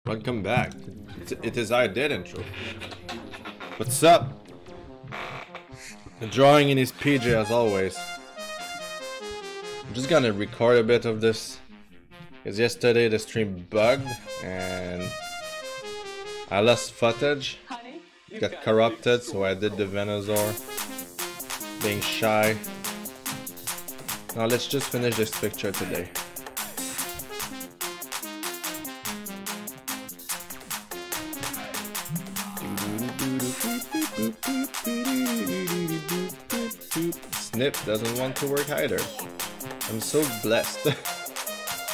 Welcome back. It is I, Deadanthro. What's up? Drawing in his PJ as always. I'm just gonna record a bit of this, because yesterday the stream bugged and I lost footage. Got corrupted, so I did the Venusaur. Being shy. Now let's just finish this picture today. Snip doesn't want to work either. I'm so blessed.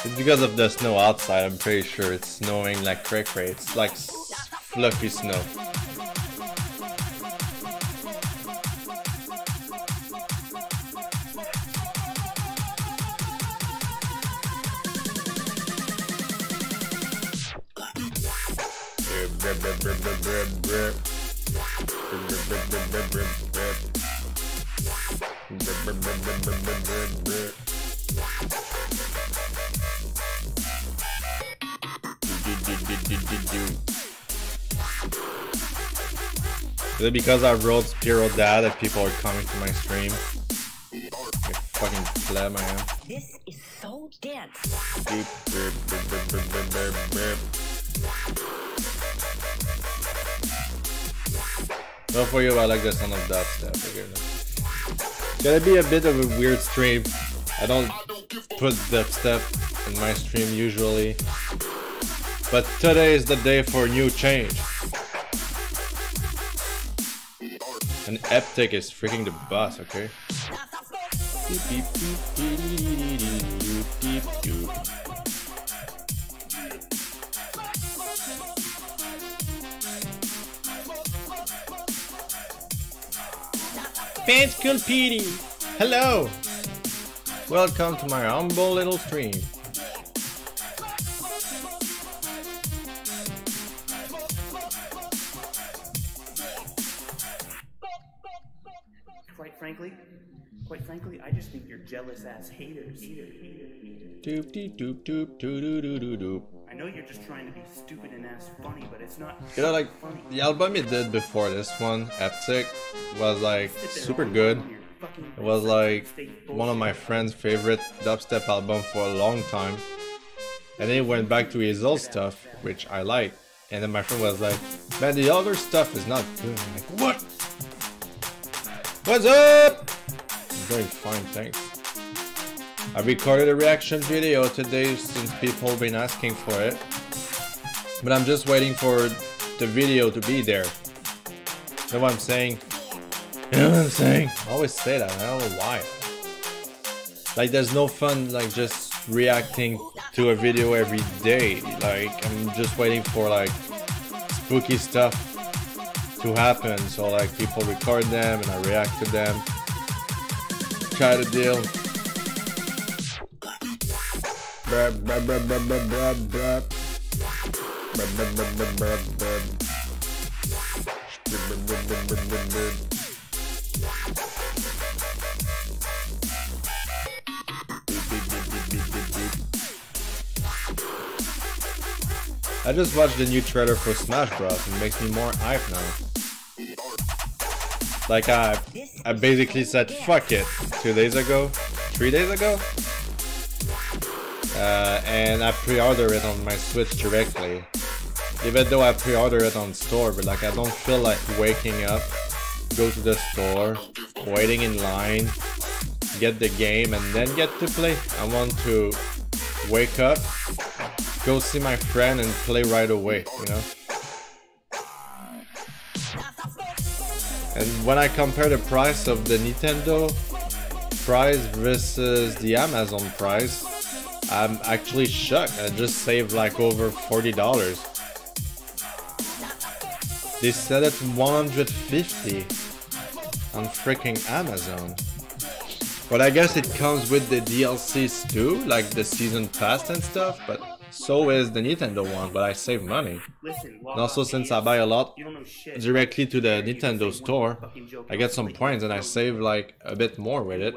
It's because of the snow outside, I'm pretty sure it's snowing like cray-cray. It's like fluffy snow. Is it because I wrote Spyro Dad that people are coming to my stream? You fucking pleb I am. This is so dense. Well, for you, I like the sound of dubstep. It's gonna be a bit of a weird stream. I don't put dubstep in my stream usually, but today is the day for a new change. And Eptic is freaking the boss, okay? Fans competing! Hello! Welcome to my humble little stream. Quite frankly, I just think you're jealous ass haters. Doop doop doop doop doop doop doop. I know you're just trying to be stupid and ass funny, but it's not. You know, like funny. the album he did before this one, Eptic, was like super good. It was like one of my friend's favorite dubstep album for a long time. And then he went back to his old stuff, which I like. And then my friend was like, man, the other stuff is not good. I'm like, what? What's up? I'm doing fine, thanks. I recorded a reaction video today since people have been asking for it. But I'm just waiting for the video to be there. You know what I'm saying? You know what I'm saying? I always say that, I don't know why. Like, there's no fun like just reacting to a video every day. Like, I'm just waiting for like spooky stuff to happen, so like people record them and I react to them. Try to deal. I just watched the new trailer for Smash Bros. And it makes me more hype now. Like I basically said fuck it 2 days ago, 3 days ago, and I pre-ordered it on my Switch directly. Even though I pre-ordered it on store, but like I don't feel like waking up, go to the store, waiting in line, get the game, and then get to play. I want to wake up, go see my friend, and play right away, you know? And when I compare the price of the Nintendo price versus the Amazon price, I'm actually shocked. I just saved like over $40. They said it 150 on freaking Amazon. But I guess it comes with the DLCs too, like the season pass and stuff, but so is the Nintendo one, but I save money. And also, since I buy a lot directly to the Nintendo store, I get some points and I save like a bit more with it.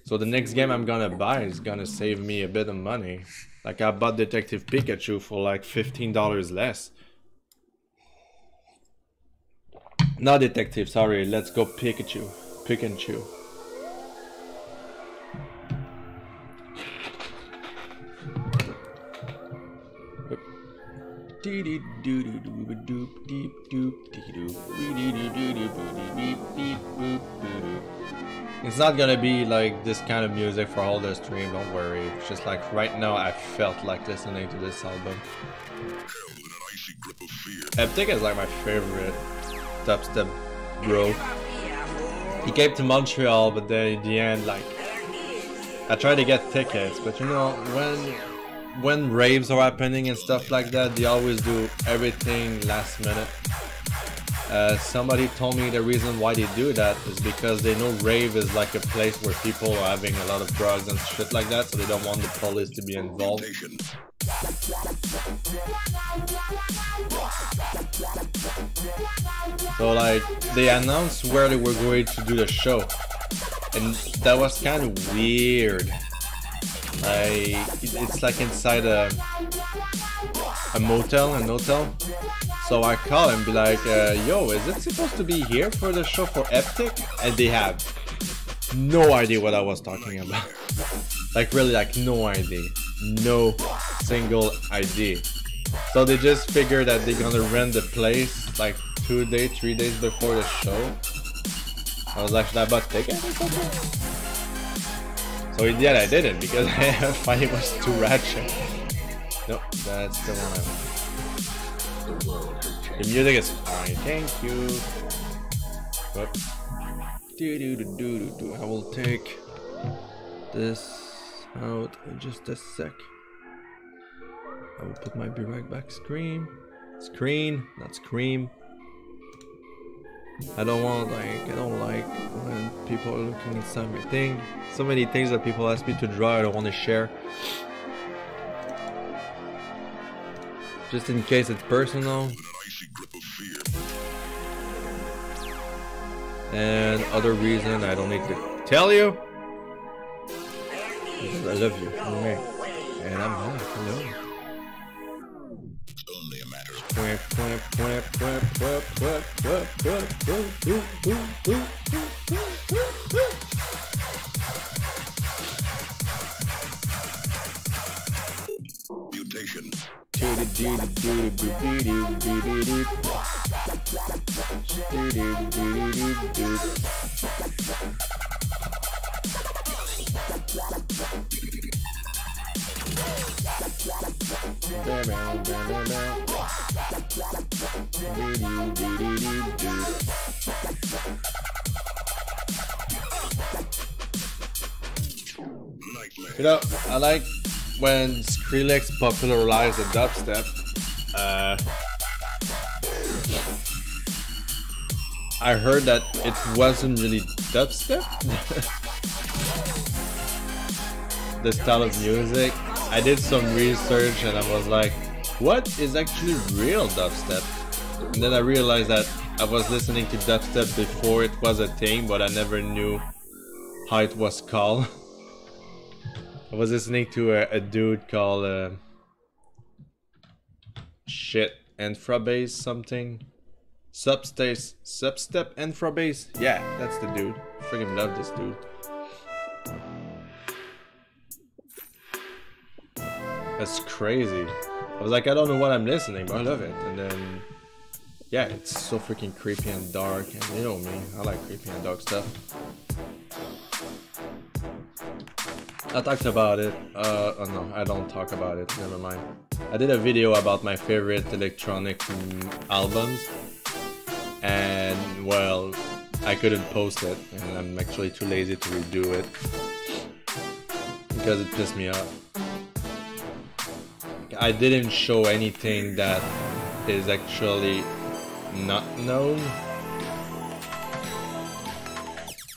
So the next game I'm gonna buy is gonna save me a bit of money. Like I bought Detective Pikachu for like $15 less. Not Detective, sorry. Let's go Pikachu. Pikachu. It's not gonna be like this kind of music for all the stream, don't worry. It's just like right now I felt like listening to this album. Eptic is like my favorite dubstep bro. He came to Montreal, but then in the end, like, I tried to get tickets, but you know, when raves are happening and stuff like that, they always do everything last minute. Somebody told me the reason why they do that is because they know rave is like a place where people are having a lot of drugs and shit like that, so they don't want the police to be involved. So like, they announced where they were going to do the show, and that was kind of weird. Like, it's like inside a motel, an hotel. So I call him, be like, yo, is it supposed to be here for the show for Eptic? And they have no idea what I was talking about. Like really, like no idea. No single idea. So they just figured that they're gonna rent the place like 2 days, 3 days before the show. I was like, should I buy tickets or something? So in the end I didn't, because I find it was too ratchet. Nope, that's the one I want. The music is fine, thank you. But I will take this out in just a sec. I will put my Be Right Back screen, not scream. I don't like when people are looking inside my thing. So many things that people ask me to draw, I don't want to share. Just in case it's personal. And other reason I don't need to tell you. Because I love you. And I'm not. Hello. Only a matter of mutation. You know, I like when Skrillex popularized the dubstep. I heard that it wasn't really dubstep. The style of music. I did some research and I was like, what is actually real dubstep? And then I realized that I was listening to dubstep before it was a thing, but I never knew how it was called. I was listening to a dude called Infrabass something. Substep Infrabass. Yeah, that's the dude. I freaking love this dude. That's crazy. I was like, I don't know what I'm listening, but I love it. And then, yeah, it's so freaking creepy and dark. And you know me, I like creepy and dark stuff. I talked about it. Oh no, I don't talk about it. Never mind. I did a video about my favorite electronic albums. And, well, I couldn't post it. And I'm actually too lazy to redo it. Because it pissed me off. I didn't show anything that is actually not known.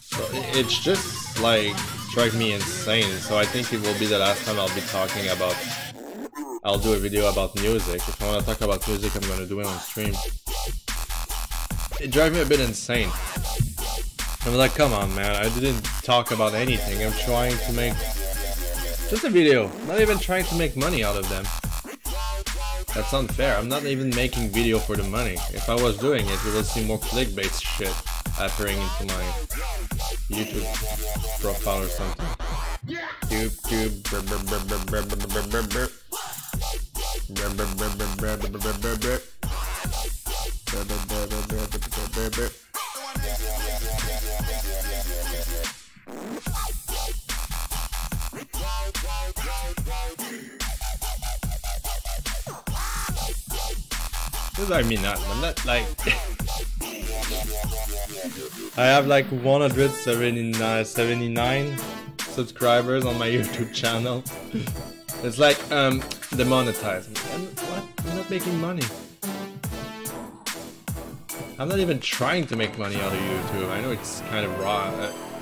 So it's just like drive me insane. So I think it will be the last time I'll be talking about. I'll do a video about music. If I want to talk about music, I'm gonna do it on stream. It drives me a bit insane. I'm like, come on, man! I didn't talk about anything. I'm trying to make Just a video. I'm not even trying to make money out of them. That's unfair. I'm not even making video for the money. If I was doing it, you will see more clickbait shit appearing into my YouTube profile or something. I mean, I'm not like I have like 179 subscribers on my YouTube channel. It's like demonetized. What? I'm not making money. I'm not even trying to make money out of YouTube. I know it's kind of raw,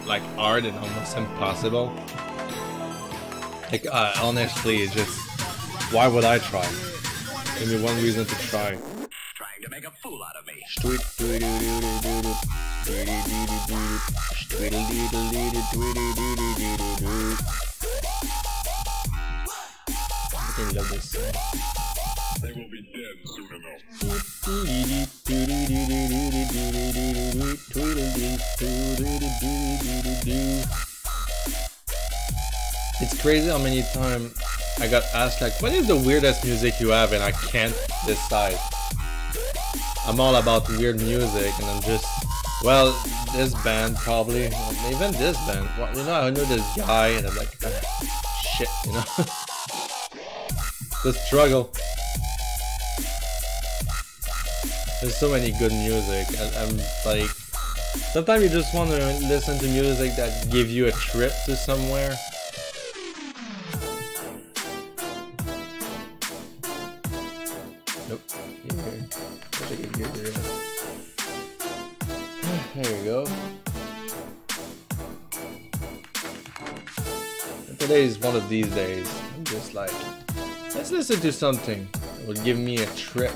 like hard and almost impossible. Like honestly, it's just why would I try? Give me one reason to try. Trying to make a fool out of me. I love this song. They will be dead soon enough. It's crazy how many times I got asked like, what is the weirdest music you have, and I can't decide. I'm all about weird music and I'm just, well, this band probably, even this band, well, you know, I know this guy and I'm like, shit, you know. The struggle. There's so many good music. I'm like, sometimes you just want to listen to music that give you a trip to somewhere. Nope. There you go. Today is one of these days. I'm just like, let's listen to something that will give me a trip.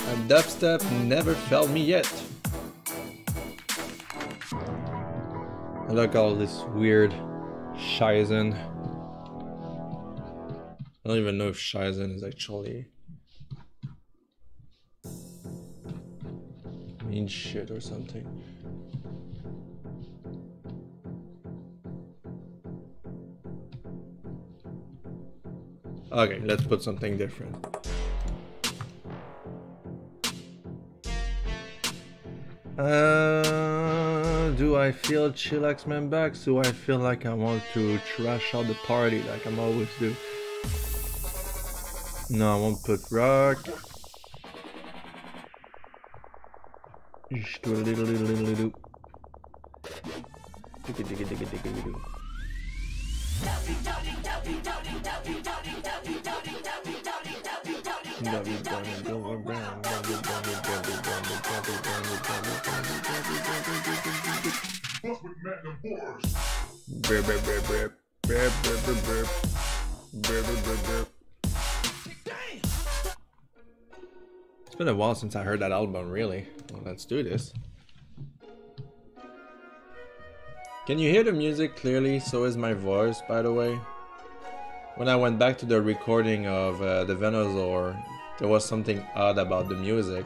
And dubstep never failed me yet. I like all this weird Shizen. I don't even know if Shizen is actually mean shit or something. Okay, let's put something different. Do I feel chillax man back? So I feel like I want to trash out the party like I'm always do. No, I won't put rock. Just do a little. It's been a while since I heard that album, really. Well, let's do this. Can you hear the music clearly? So is my voice, by the way. When I went back to the recording of the Venusaur, there was something odd about the music.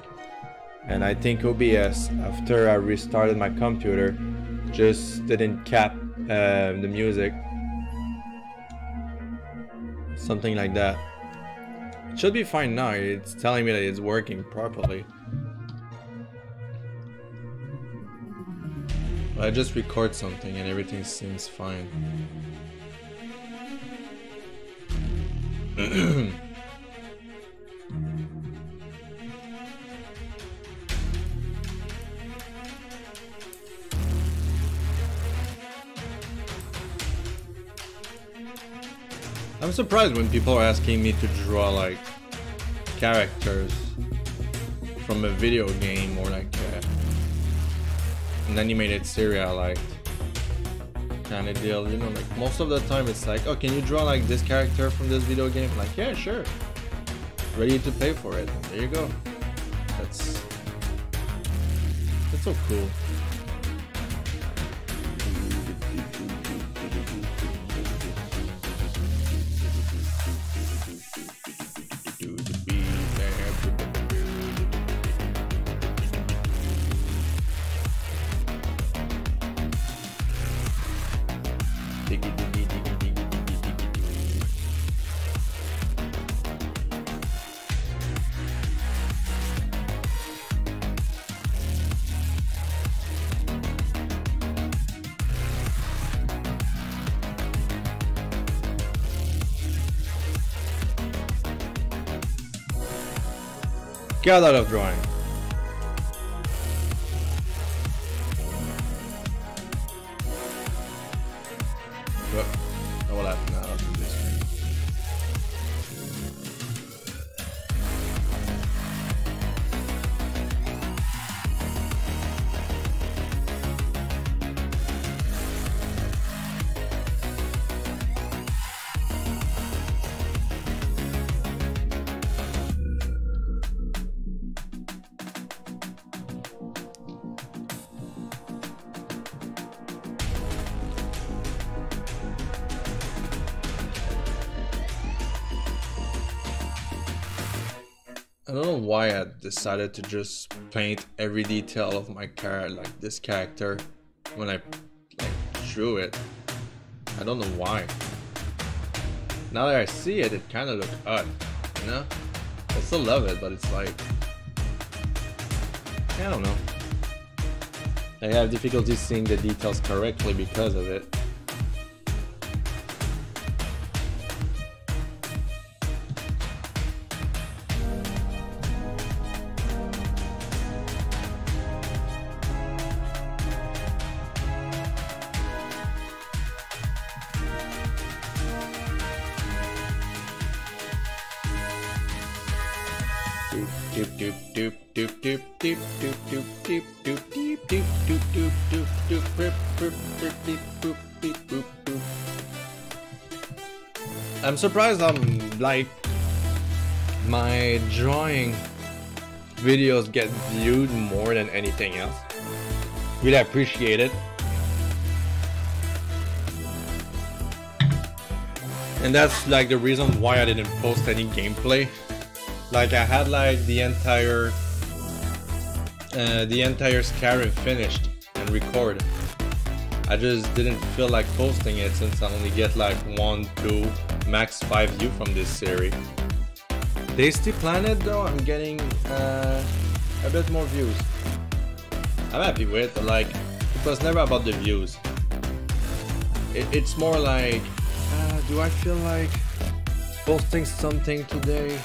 And I think OBS, after I restarted my computer, just didn't cap the music. Something like that. It should be fine now. It's telling me that it's working properly. I just record something and everything seems fine. I'm surprised when people are asking me to draw like characters from a video game or like an animated series I liked kind of deal, you know, like most of the time it's like, oh, can you draw like this character from this video game? I'm like, yeah, sure, ready to pay for it. There you go. That's so cool. God, I love drawing. What? Oh, what happened now? I'll do this thing. I don't know why I decided to just paint every detail of my character, like this character, when I drew it. I don't know why. Now that I see it, it kind of looks odd, you know? I still love it, but it's like, I don't know. I have difficulty seeing the details correctly because of it. I'm surprised like my drawing videos get viewed more than anything else. Really appreciate it. And that's like the reason why I didn't post any gameplay. Like I had like the entire Skyrim finished and recorded. I just didn't feel like posting it since I only get like 1, 2, max 5 views from this series. Tasty Planet though, I'm getting a bit more views. I'm happy with, but like it was never about the views. It's more like, do I feel like posting something today?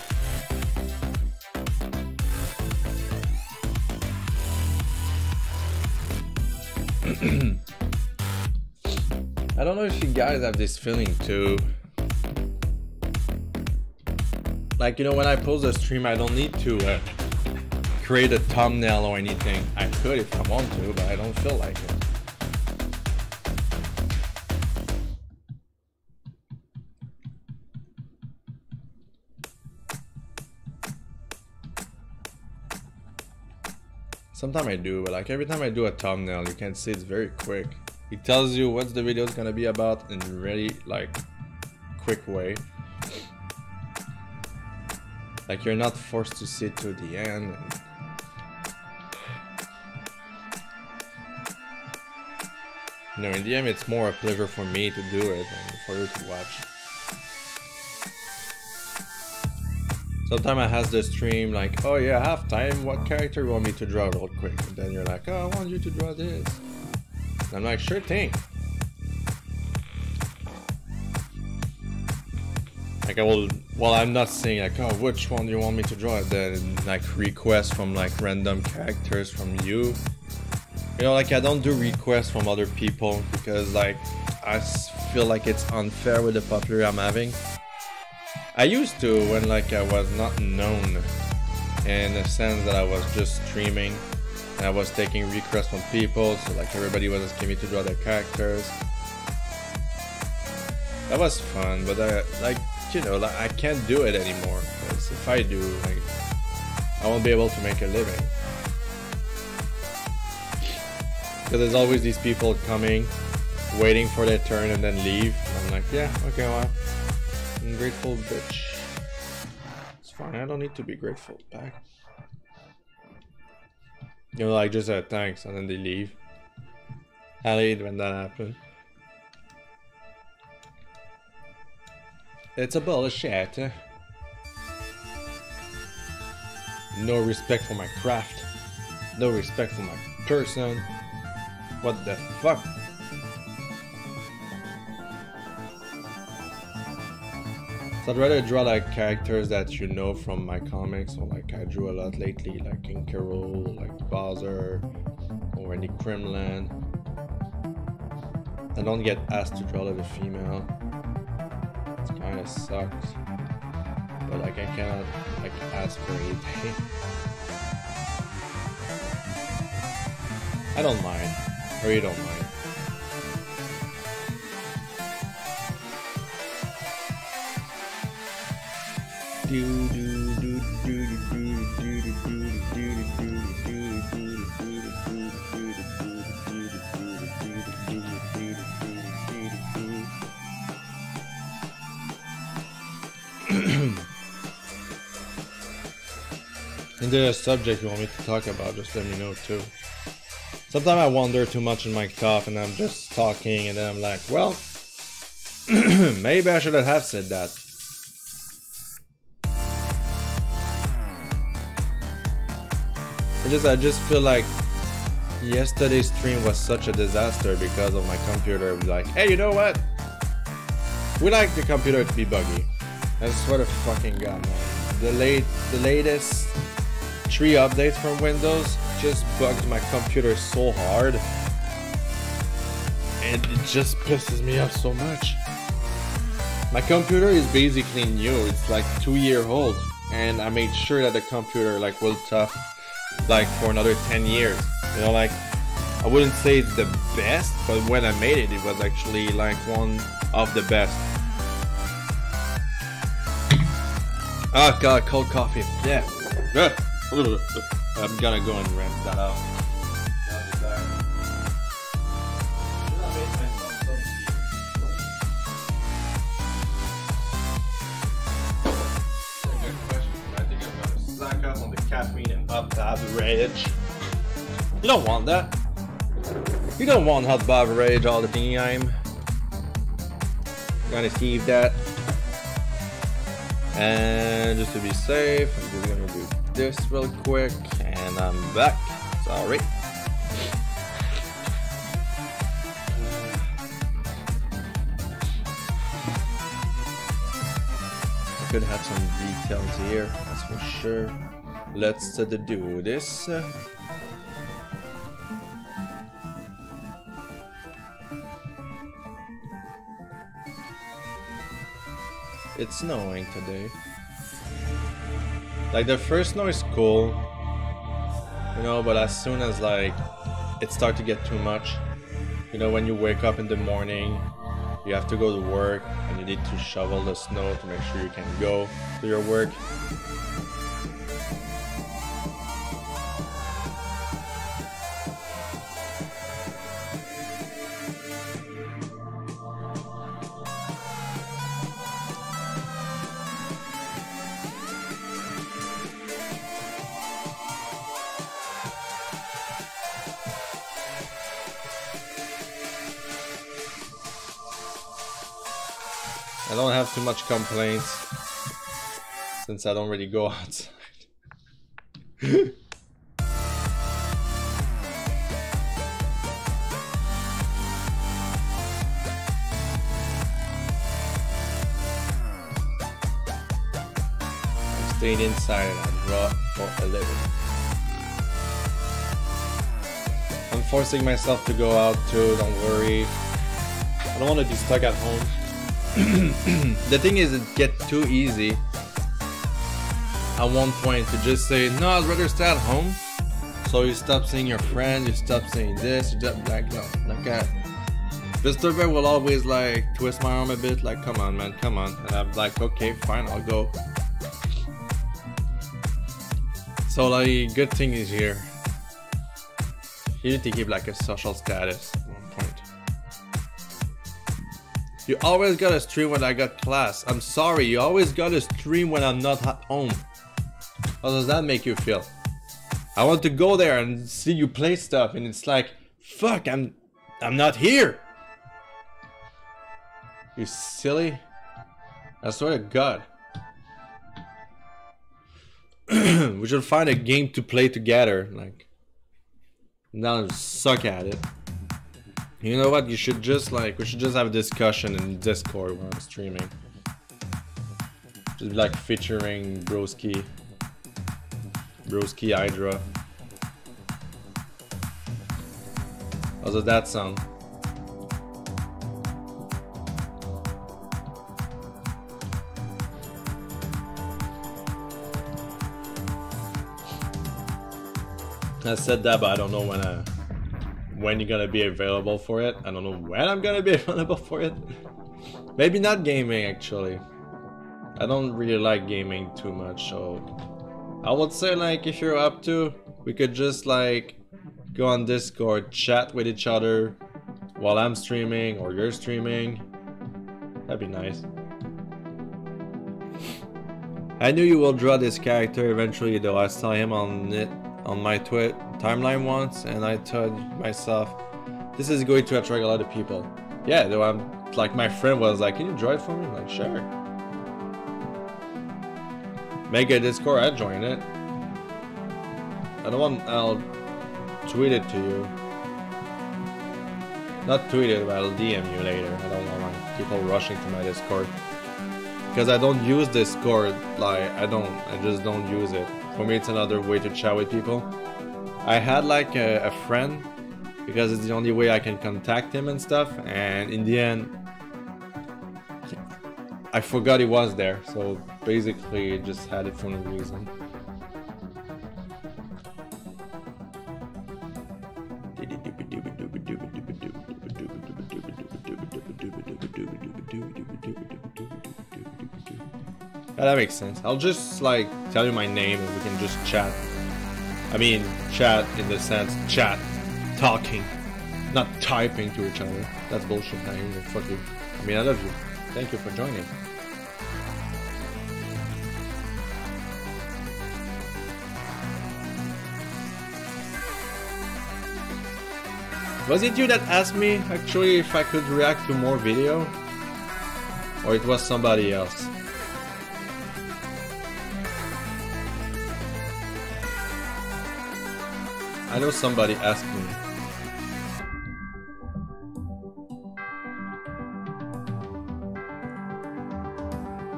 I don't know if you guys have this feeling too. Like, you know, when I post a stream, I don't need to create a thumbnail or anything. I could if I want to, but I don't feel like it. Sometimes I do, but like every time I do a thumbnail, you can see it's very quick. It tells you what the video is gonna be about in a really like quick way. Like you're not forced to see to the end. You know, in the end, it's more a pleasure for me to do it than for you to watch. Sometimes I has the stream like, oh yeah, I have time, what character you want me to draw real quick? And then you're like, oh, I want you to draw this. And I'm like, sure thing. Like I will, well, I'm not saying like, oh, which one do you want me to draw? Then like requests from like random characters from you. You know, like I don't do requests from other people because like I feel like it's unfair with the popularity I'm having. I used to when like I was not known, in the sense that I was just streaming and I was taking requests from people, so like everybody was asking me to draw their characters. That was fun, but like, you know, like I can't do it anymore because if I do, like I won't be able to make a living. Because there's always these people coming, waiting for their turn and then leave. I'm like, yeah, okay, well, ungrateful bitch. It's fine, I don't need to be grateful back. You know, like just thanks and then they leave. I hate when that happens. It's a bullshit. No respect for my craft. No respect for my person. What the fuck? So I'd rather draw like characters that you know from my comics, or like I drew a lot lately, like King Carol, like Bowser, or any Kremlin. I don't get asked to draw like a female. It kind of sucks. But like I cannot like ask for anything. I don't mind. I really don't mind. If there's a subject you want me to talk about, just let me know too. Sometimes I wander too much in my thought and I'm just talking and then I'm like, well, maybe I shouldn't have said that. I just feel like yesterday's stream was such a disaster because of my computer. It was like, hey, you know what? We like the computer to be buggy. I swear to fucking God, man. The latest 3 updates from Windows just bugged my computer so hard. And it just pisses me off so much. My computer is basically new. It's like 2-year old. And I made sure that the computer like will tough like for another 10 years. You know, like I wouldn't say it's the best, but when I made it, it was actually like one of the best. Oh god, cold coffee. Yeah. I'm gonna go and rinse that out. Slack up on the caffeine and up beverage. You don't want that. You don't want hot beverage all the time. Gonna save that. And just to be safe, I'm just gonna do this real quick, and I'm back. Sorry. I could have some details here, that's for sure. Let's do this. It's snowing today. Like the first snow is cool, you know, but as soon as like it starts to get too much, you know, when you wake up in the morning, you have to go to work and you need to shovel the snow to make sure you can go to your work. I don't have too much complaints since I don't really go outside. I'm staying inside and I draw for a living. I'm forcing myself to go out too, don't worry. I don't want to be stuck at home. The thing is, it gets too easy at one point to just say, no, I'd rather stay at home. So you stop seeing your friends, you stop saying this, you just like, no, like Mr. Bear will always like twist my arm a bit, like, come on, man, come on. And I'm like, okay, fine, I'll go. So like, good thing is here. You need to keep like a social status at one point. You always gotta stream when I got class. I'm sorry, you always gotta stream when I'm not at home. How does that make you feel? I want to go there and see you play stuff and it's like, fuck, I'm not here. You silly. I swear to God. We should find a game to play together. Like, now suck at it. You know what? You should just like, we should just have a discussion in Discord when I'm streaming. Just like featuring Broski Hydra. How does that sound? I said that, but I don't know when you're gonna be available for it. I don't know when I'm gonna be available for it. Maybe not gaming, actually. I don't really like gaming too much, so I would say, like, if you're up to, we could just like go on Discord, chat with each other while I'm streaming or you're streaming. That'd be nice. I knew you will draw this character eventually, though. I saw him on my timeline once, and I told myself, this is going to attract a lot of people. Yeah, though, I'm like, my friend was like, can you draw it for me? I'm like, sure. Make a Discord, I'll join it. I'll tweet it to you. Not tweet it, but I'll DM you later. I don't want like people rushing to my Discord. Because I don't use Discord, like, I just don't use it. For me, it's another way to chat with people. I had like a friend, because it's the only way I can contact him and stuff, and in the end, I forgot he was there, so basically just had it for no reason. Yeah, that makes sense. I'll just like tell you my name and we can just chat. I mean, chat in the sense, chat, talking, not typing to each other. That's bullshit. Fuck you. I mean, I love you. Thank you for joining. Was it you that asked me actually if I could react to more video? Or it was somebody else? I know somebody asked me.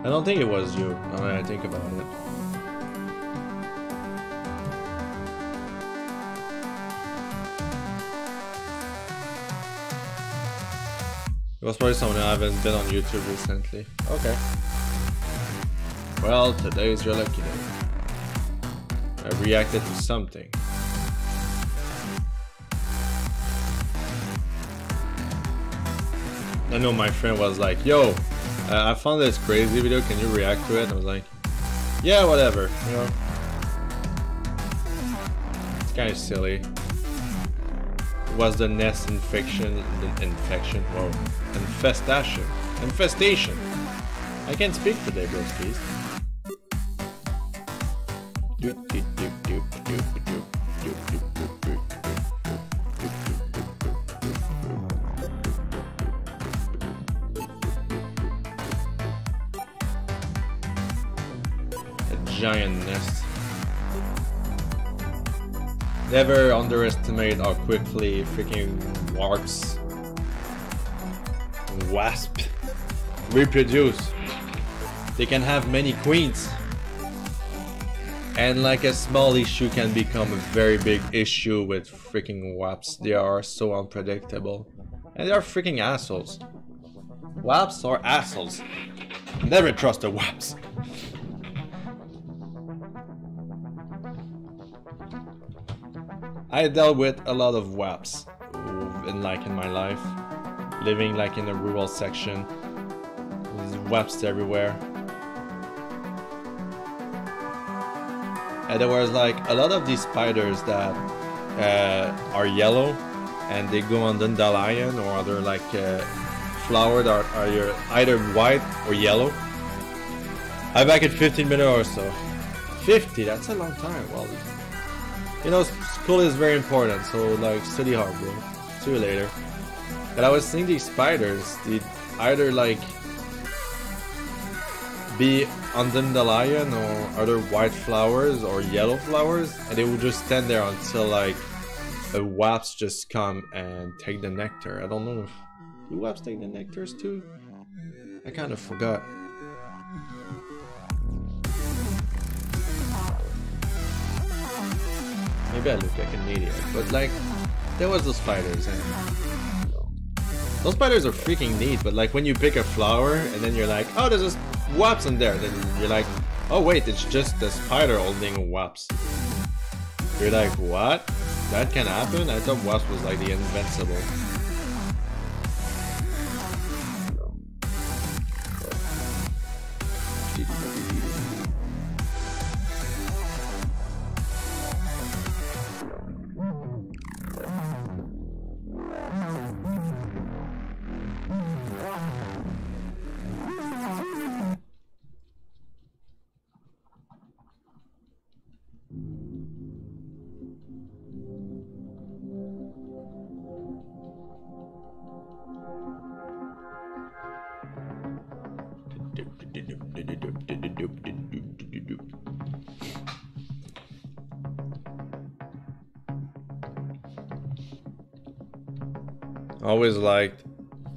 I don't think it was you, now that I think about it. It was probably someone who haven't been on YouTube recently. Okay. Well, today's your lucky day. I reacted to something. I know my friend was like, yo, I found this crazy video, can you react to it? And I was like, yeah, whatever, you know. It's kind of silly. It was the nest infestation. I can't speak today, broskies. Giant nest. Never underestimate how quickly freaking wasps reproduce. They can have many queens. And like a small issue can become a very big issue with freaking wasps. They are so unpredictable. And they are freaking assholes. Wasps are assholes. Never trust the wasps. I dealt with a lot of wasps in my life, living like in a rural section. There's wasps everywhere, and there was like a lot of these spiders that are yellow, and they go on dandelion or other like flower that are either white or yellow. I'm back in 15 minutes or so. 50, that's a long time. Well, you know, school is very important, so like study hard, bro. See you later. But I was seeing these spiders, they'd either like be on dandelion or other white flowers or yellow flowers, and they would just stand there until like the wasps just come and take the nectar. I don't know if do wasps take the nectars too? I kind of forgot. maybe I look like an idiot, but like, there was those spiders, and those spiders are freaking neat, but like when you pick a flower, and then you're like, oh, there's just wasps in there, then you're like, oh wait, it's just the spider holding wasps. You're like, what? That can happen? I thought wasp was like the invincible. Always liked,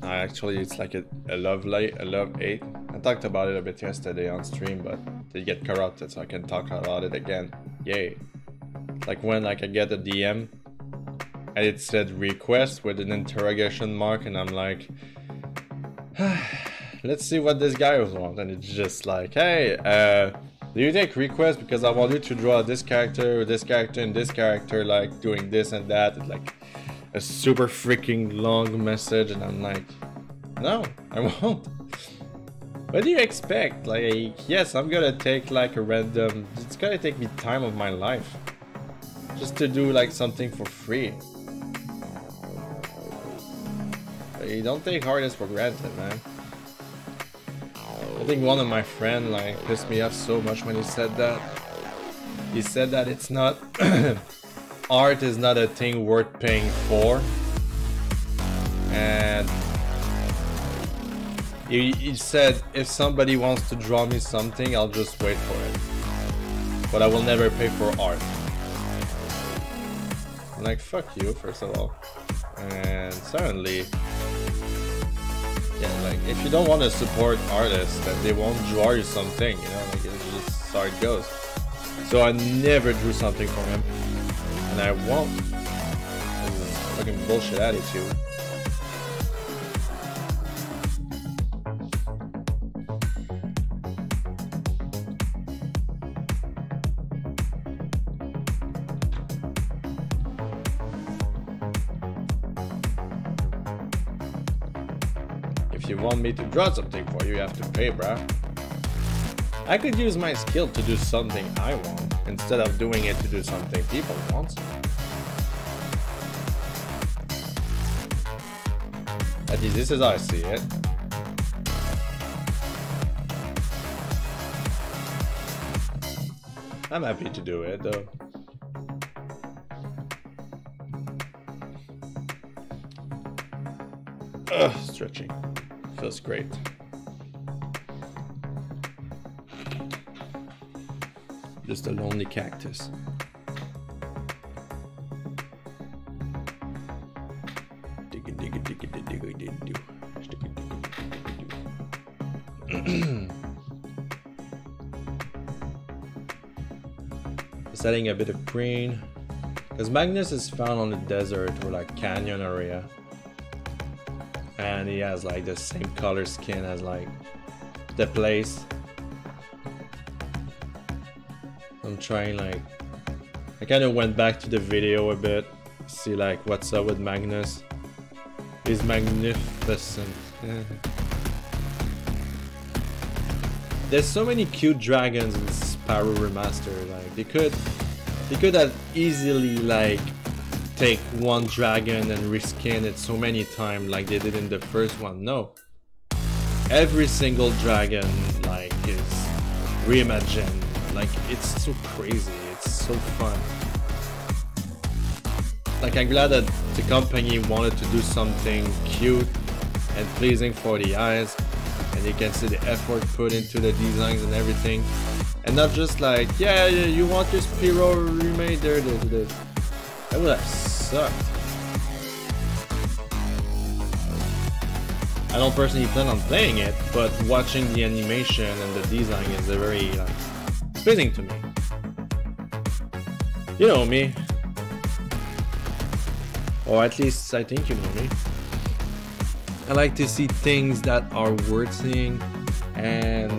actually it's like a love-hate. I talked about it a bit yesterday on stream, but they get corrupted, so I can talk about it again. Yay. Like when like I get a DM and it said request with an interrogation mark, and I'm like, let's see what this guy wants, and it's just like, hey, do you take requests because I want you to draw this character and this character like doing this and that? It's like a super freaking long message, and I'm like, no, I won't. What do you expect? Like, yes, I'm gonna take like a random, it's gonna take me time of my life just to do like something for free. You don't take artists for granted, man. I think one of my friends like pissed me off so much when he said that. He said that it's not art is not a thing worth paying for, and he said if somebody wants to draw me something, I'll just wait for it, but I will never pay for art. I'm like, fuck you, first of all, and secondly, yeah, like if you don't want to support artists, then they won't draw you something, you know, like it's just how it goes. So I never drew something for him, and I won't. This is fucking bullshit attitude. If you want me to draw something for you, you have to pay, bruh. I could use my skill to do something I want, instead of doing it to do something people want. At least this is how I see it. I'm happy to do it, though. Ugh, stretching. Feels great. Just a lonely cactus. Just adding a bit of green, because Magnus is found on the desert or like canyon area, and he has like the same color skin as like the place. I'm trying, like, I kind of went back to the video a bit, see like what's up with Magnus. He's magnificent. There's so many cute dragons in Spyro Remastered. Like they could have easily like take one dragon and reskin it so many times like they did in the first one. No, every single dragon like is reimagined. Like, it's so crazy, it's so fun. Like, I'm glad that the company wanted to do something cute and pleasing for the eyes, and you can see the effort put into the designs and everything, and not just like, yeah, you want this Spyro remade, there it is. That would have sucked. I don't personally plan on playing it, but watching the animation and the design is a very like pleasing to me. You know me, Or at least I think you know me. I like to see things that are worth seeing, and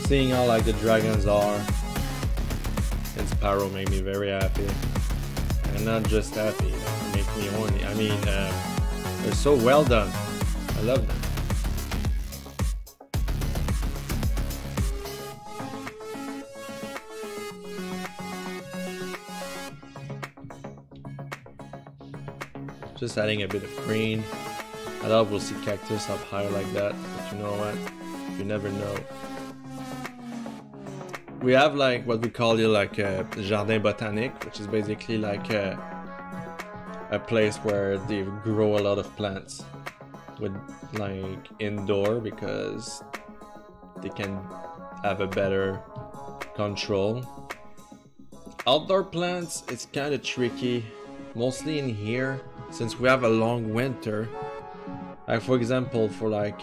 seeing how like the dragons are and Spyro made me very happy. And not just happy, they make me horny. I mean, they're so well done. I love them. Just adding a bit of green. I thought we'll see cactus up high like that, but you know what? You never know. We have like what we call here like a jardin botanique, which is basically like a place where they grow a lot of plants with like indoor, because they can have a better control. Outdoor plants, it's kind of tricky, mostly in here, since we have a long winter. Like for example, for like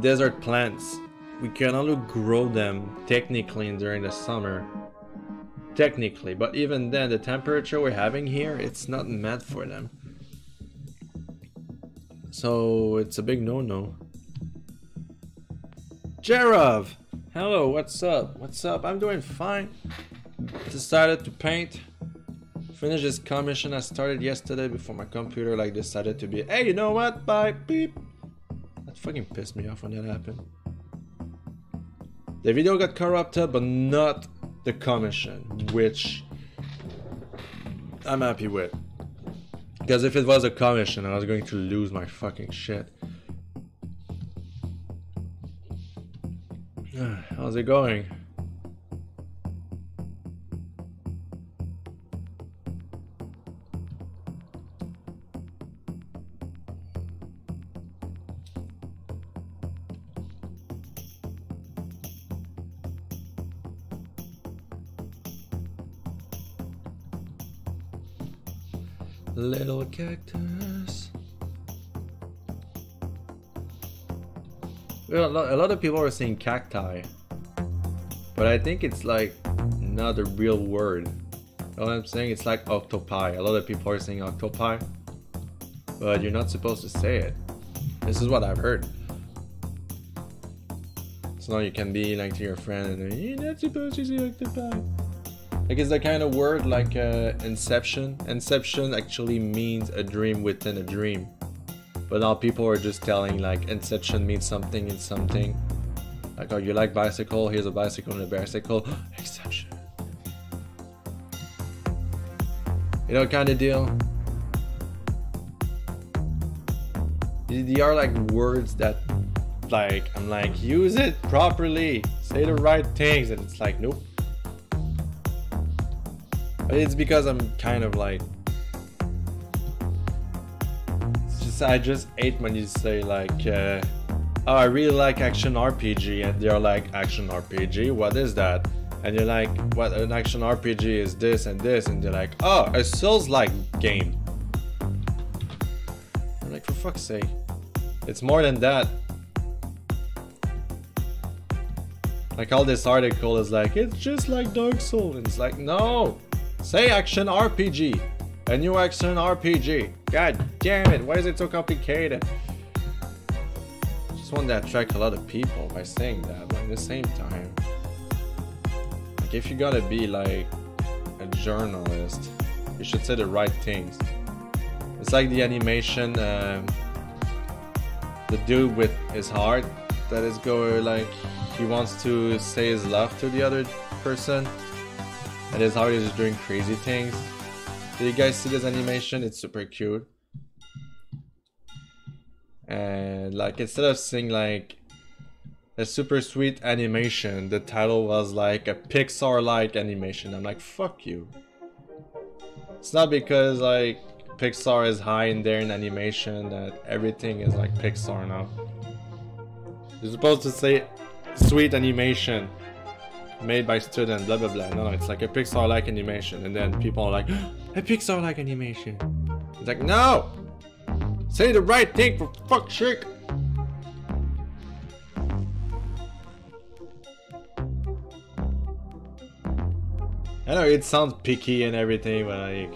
desert plants, we can only grow them technically during the summer. Technically, but even then, the temperature we're having here, it's not meant for them. So it's a big no-no. Jerov! Hello, what's up? What's up? I'm doing fine. Decided to paint. Finish this commission I started yesterday before my computer like decided to be, hey, you know what? Bye, beep. That fucking pissed me off when that happened. The video got corrupted, but not the commission, which I'm happy with. Because if it was a commission, I was going to lose my fucking shit. How's it going? Little cactus. Well, a lot of people are saying cacti, but I think it's like not a real word. You know what I'm saying? It's like octopi. A lot of people are saying octopi, but you're not supposed to say it. This is what I've heard. So now you can be like to your friend and you're not supposed to say octopi. Like it's the kind of word like inception. Inception actually means a dream within a dream. But now people are just telling like inception means something in something. Like, oh, you like bicycle? Here's a bicycle and a bicycle. Exception. You know, kind of deal. They are like words that like, I'm like, use it properly. Say the right things. And it's like, nope. It's because I'm kind of like, I just hate when you say like, oh, I really like action RPG, and they're like, action RPG, what is that? And you're like, what, an action RPG is this and this, and they're like, oh, a Souls-like game. I'm like, for fuck's sake, it's more than that. Like all this article is like, it's just like Dark Souls, and it's like, no. Say action RPG. A new action RPG. God damn it, why is it so complicated? Just want to attract a lot of people by saying that, but at the same time, like if you gotta be like a journalist, you should say the right things. It's like the animation, the dude with his heart that is going like, he wants to say his love to the other person. And his heart is doing crazy things. Did you guys see this animation? It's super cute. And like instead of saying like a super sweet animation, the title was like a Pixar-like animation. I'm like, fuck you. It's not because like Pixar is high in there in animation that everything is like Pixar now. You're supposed to say sweet animation made by student, blah blah blah. No, it's like a Pixar-like animation, and then people are like, a Pixar-like animation. It's like, no! Say the right thing for fuck's sake! I know it sounds picky and everything, but like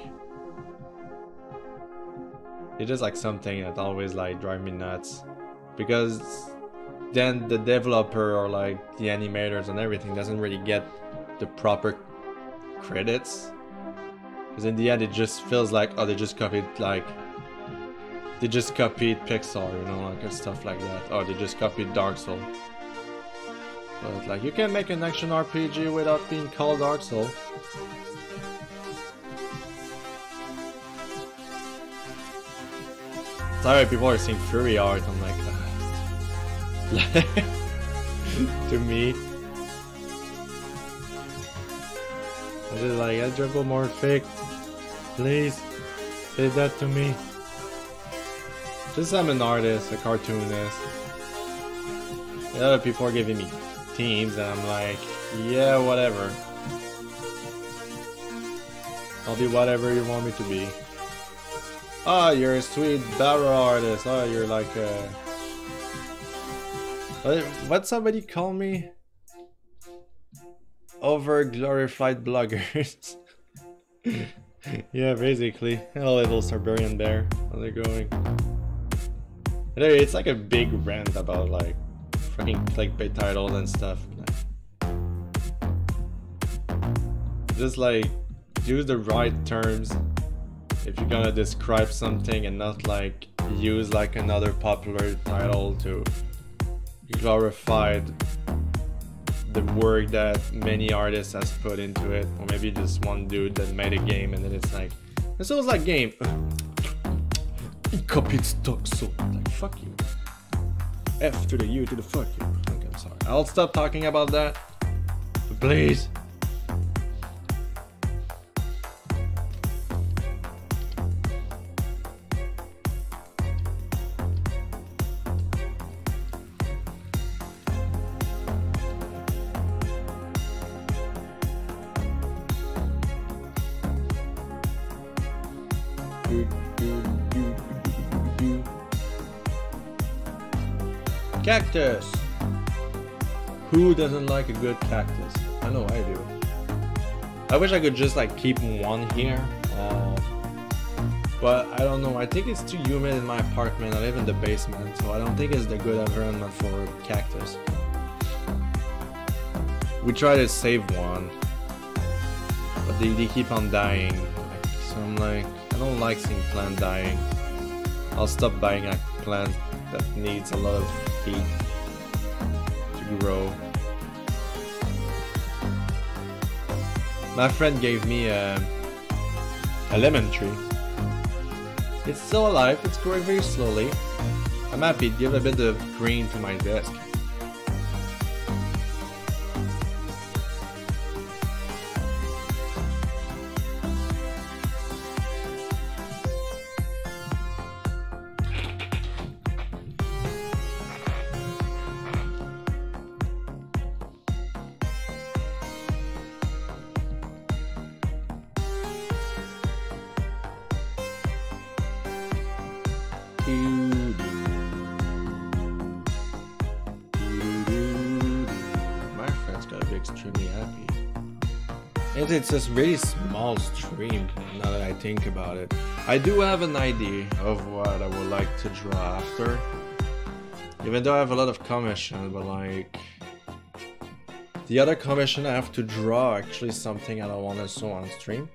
it's just like something that always like drive me nuts, because then the developer or like the animators and everything doesn't really get the proper credits, because in the end it just feels like, oh, they just copied Pixar, you know, like stuff like that. Oh, they just copied Dark Souls. But like, you can make an action RPG without being called Dark Souls. Sorry, people are saying Fury Art. I'm like, to me, I'm just like, anthropomorphic. Please say that to me. Just I'm an artist, a cartoonist. The other people are giving me teams, and I'm like, yeah, whatever. I'll be whatever you want me to be. Oh, you're a sweet battle artist. Oh, you're like a... What somebody call me? Over glorified bloggers. Yeah, basically. Hello, little Siberian bear. How's it going? Anyway, it's like a big rant about like fucking clickbait titles and stuff. Just like use the right terms if you're gonna describe something, and not like use like another popular title to glorify the work that many artists has put into it, or maybe just one dude that made a game and then it's like, this was like game. He copied stock, so like fuck you. F to the U to the fuck you. Okay, I'm sorry. I'll stop talking about that. But please. Cactus! Who doesn't like a good cactus? I know I do. I wish I could just like keep one here. But I don't know, I think it's too humid in my apartment. I live in the basement, so I don't think it's the good environment for cactus. We try to save one, but they keep on dying. So I'm like, I don't like seeing plant dying. I'll stop buying a plant that needs a lot of heat to grow. My friend gave me a lemon tree. It's still alive, it's growing very slowly. I'm happy to give a bit of green to my desk. My friend's gotta be extremely happy. It's a really small stream now that I think about it. I do have an idea of what I would like to draw after. Even though I have a lot of commission, but like the other commission I have to draw actually something I don't want to show on stream.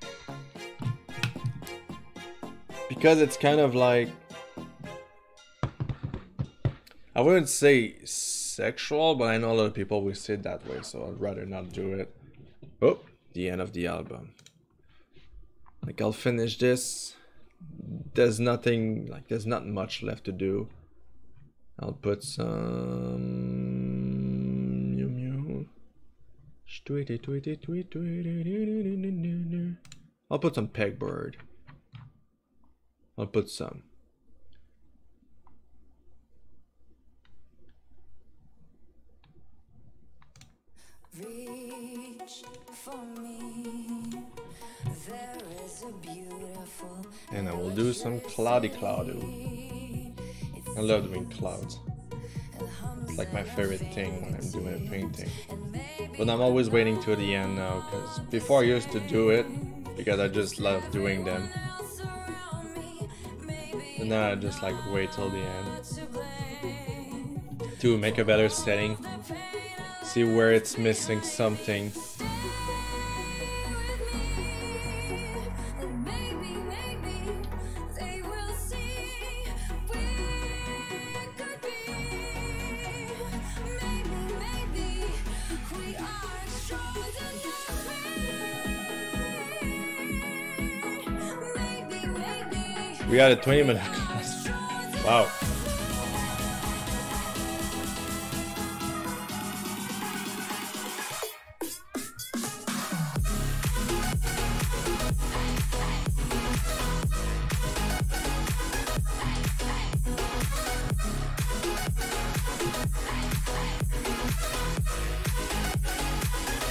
Because it's kind of like, I wouldn't say sexual, but I know a lot of people will say it that way, so I'd rather not do it. Oh, the end of the album. Like, I'll finish this. There's nothing, like, there's not much left to do. I'll put some... I'll put some pegboard. I'll put some. Reach for me. There is a beautiful And I will do some cloudy cloud. I love doing clouds. It's like my favorite thing when I'm doing a painting. but I'm always waiting to the end now, because before I used to do it because I just love doing them, and now I just like wait till the end to make a better setting, see where it's missing something. We got a 20-minute class. Wow.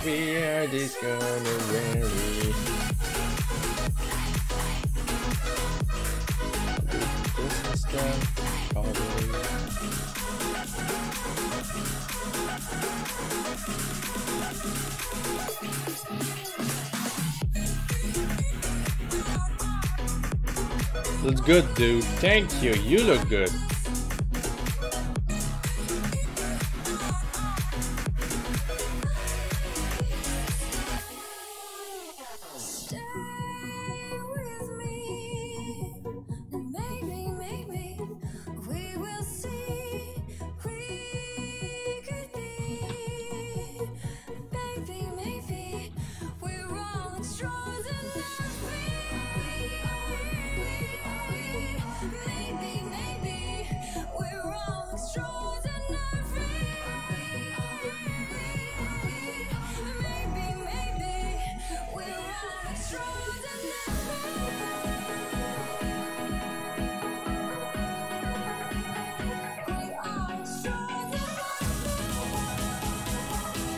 We are discovery. Looks good, dude. Thank you. You look good.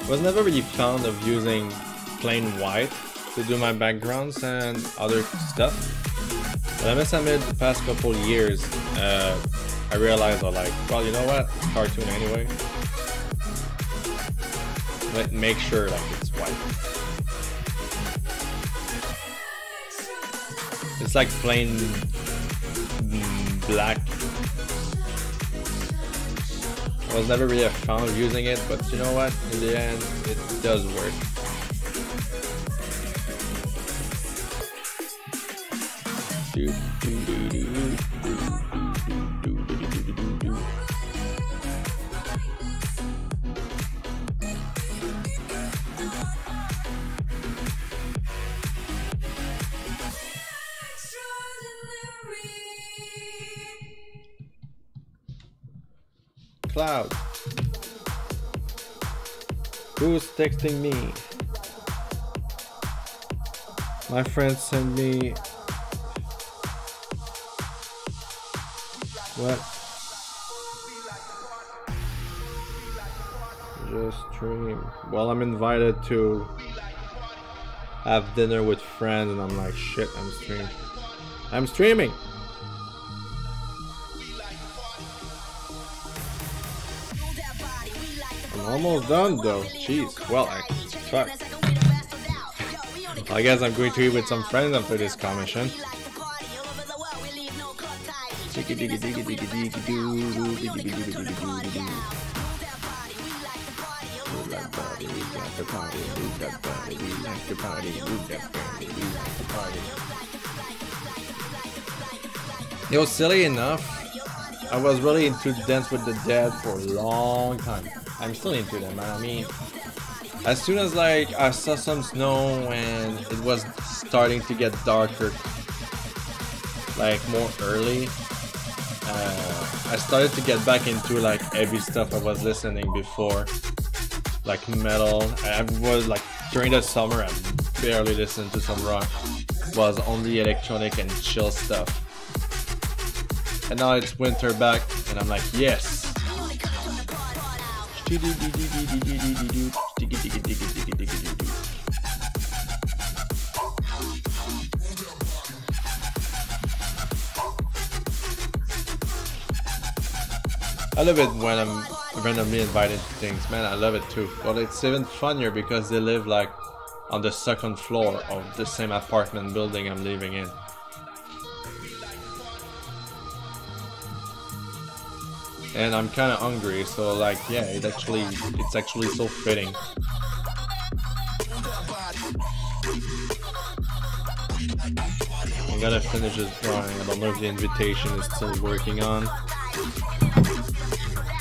Was never really fond of using plain white to do my backgrounds and other stuff, but I must admit the past couple years I realized I'm like, well, you know what, it's cartoon anyway, let's make sure like it's white. It's like plain black. I was never really a fan of using it, but you know what? In the end, it does work. Cloud. Who's texting me? My friend sent me. What? Just stream. Well, I'm invited to have dinner with friends, and I'm like, shit, I'm streaming. I'm streaming. Almost done though. Jeez. Well, fuck. I guess I'm going to eat with some friends after this commission. It was silly enough. I was really into Dance with the Dead for a long time. I'm still into them, man. I mean, as soon as like I saw some snow and it was starting to get darker, like more early, I started to get back into like heavy stuff I was listening before, like metal. I was like during the summer I barely listened to some rock. It was only electronic and chill stuff. And now it's winter back and I'm like, yes. I love it when I'm randomly invited to things. Man, I love it too. But it's even funnier because they live like on the second floor of the same apartment building I'm living in. And I'm kind of hungry, so like, yeah, it's actually so fitting. I gotta finish this drawing. I don't know if the invitation is still working on.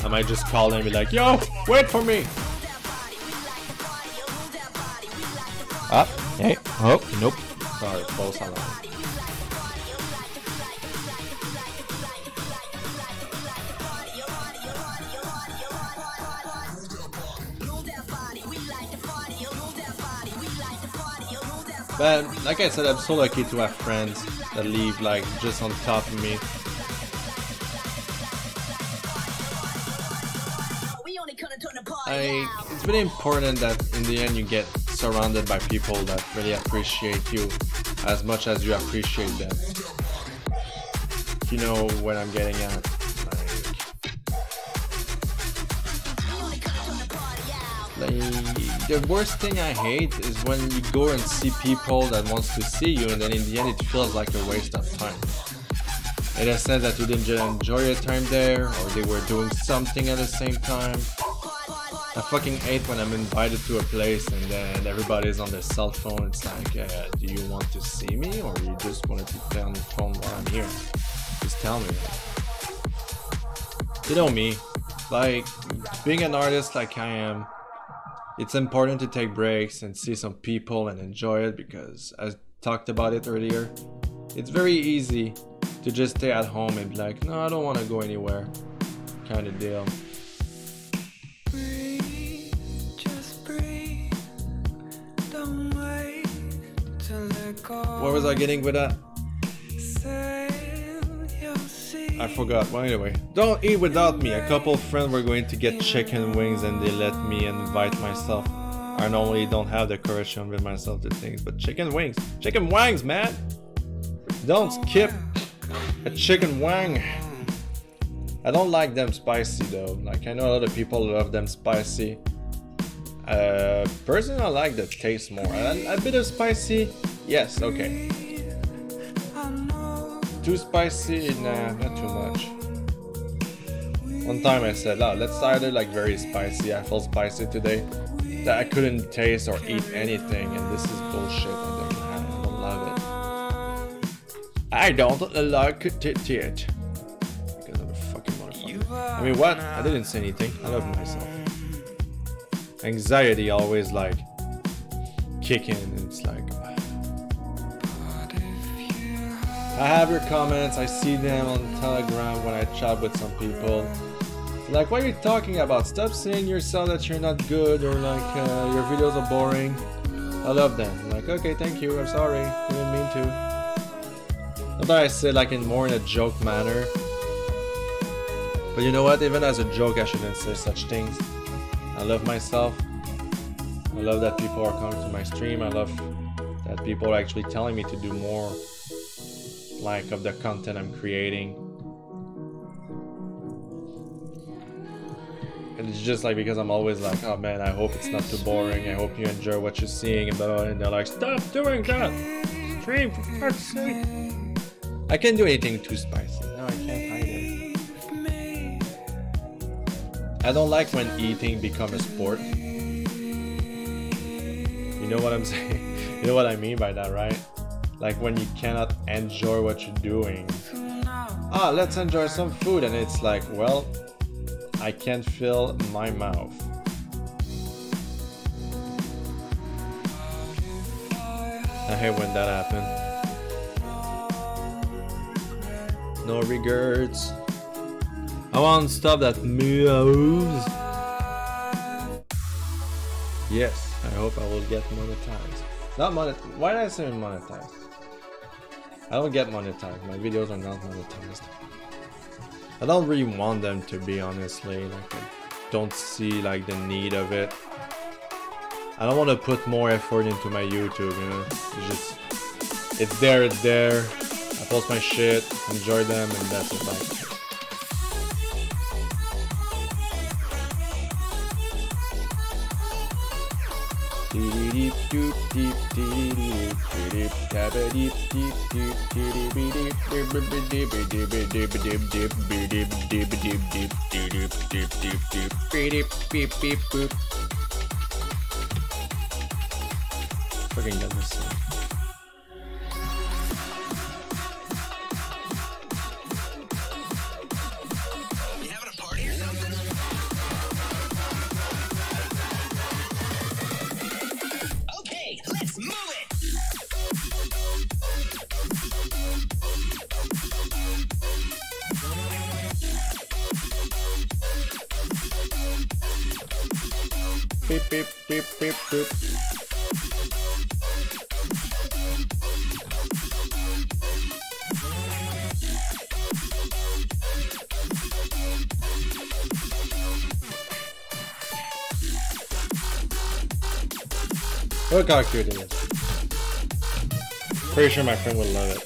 I might just call him and be like, yo, wait for me! Ah, hey, oh, nope. Sorry, false alarm. But like I said, I'm so lucky to have friends that live like just on top of me. It's really important that in the end you get surrounded by people that really appreciate you as much as you appreciate them. You know what I'm getting at. The worst thing I hate is when you go and see people that wants to see you and then in the end it feels like a waste of time. In a sense that you didn't just enjoy your time there or they were doing something at the same time. I fucking hate when I'm invited to a place and then everybody's on their cell phone. It's like, do you want to see me or you just wanted to play on the phone while I'm here? Just tell me. You know me, like being an artist like I am, it's important to take breaks and see some people and enjoy it because I talked about it earlier. It's very easy to just stay at home and be like, no, I don't want to go anywhere kind of deal. Breathe, just breathe. Don't wait to let go. What was I getting with that? I forgot. Well, anyway, don't eat without me. A couple of friends were going to get chicken wings and they let me invite myself. I normally don't have the courage to invite myself to things, but chicken wings, man. Don't skip a chicken wing. I don't like them spicy though. Like I know a lot of people love them spicy. Personally, I like the taste more. A bit of spicy, yes, okay. Too spicy? Nah, not too much. One time I said, oh, let's either like very spicy. I felt spicy today that I couldn't taste or eat anything, and this is bullshit. I don't love it. I don't like it. Because I'm a fucking motherfucker. I mean, what? I didn't say anything. I love myself. Anxiety always like kicking, and it's like. I have your comments, I see them on Telegram when I chat with some people. Like, what are you talking about? Stop saying yourself that you're not good or like your videos are boring. I love them. Like, okay, thank you, I'm sorry, didn't mean to. Not that I say like in more in a joke manner. But you know what, even as a joke I shouldn't say such things. I love myself. I love that people are coming to my stream. I love that people are actually telling me to do more. Like of the content I'm creating. And it's just like because I'm always like, oh man, I hope it's not too boring, I hope you enjoy what you're seeing, and they're like, stop doing that! Stream, for fuck's sake! I can't do anything too spicy. No, I can't either. I don't like when eating becomes a sport. You know what I'm saying? You know what I mean by that, right? Like when you cannot enjoy what you're doing. Ah, let's enjoy some food, and it's like, well, I can't fill my mouth. I hate when that happens. No regrets. I want stuff that moves. Yes, I hope I will get monetized. Not monetized. Why did I say monetized? I don't get monetized. My videos are not monetized. I don't really want them to be, honestly. Like, I don't see like the need of it. I don't want to put more effort into my YouTube, you know. It's just, it's there. I post my shit, enjoy them, and that's it. Like, Fucking get this thing. Beep, beep, beep, beep, beep. Look how cute it is. Pretty sure my friend will love it.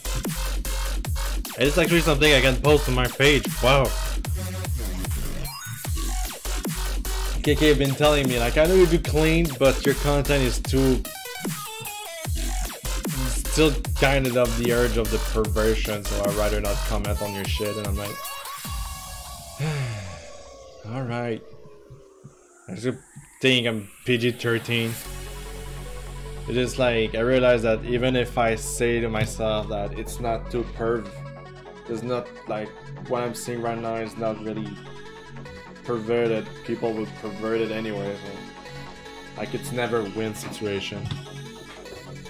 And it's actually something I can post on my page. Wow. KK been telling me, like, I know you do clean, but your content is too... still kind of the urge of the perversion, so I'd rather not comment on your shit. And I'm like... alright. I just think I'm PG-13. It is like, I realize that even if I say to myself that it's not too perv, it's not like what I'm seeing right now is not really perverted, people would pervert it anyway, so like it's never a win situation.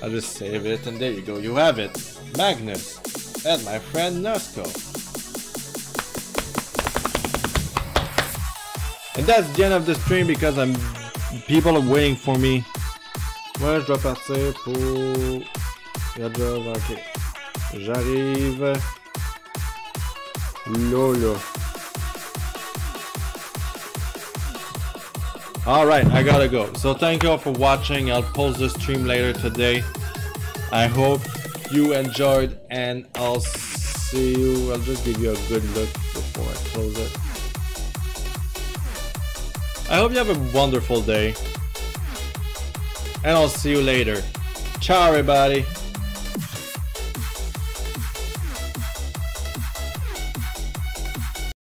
I'll just save it and there you go, you have it. Magnus and my friend Nusko. And that's the end of the stream because people are waiting for me. Moi je dois partir pour la job, ok. J'arrive. Lolo. Alright, I gotta go. So thank you all for watching. I'll post the stream later today. I hope you enjoyed and I'll see you. I'll just give you a good look before I close it. I hope you have a wonderful day. And I'll see you later. Ciao everybody.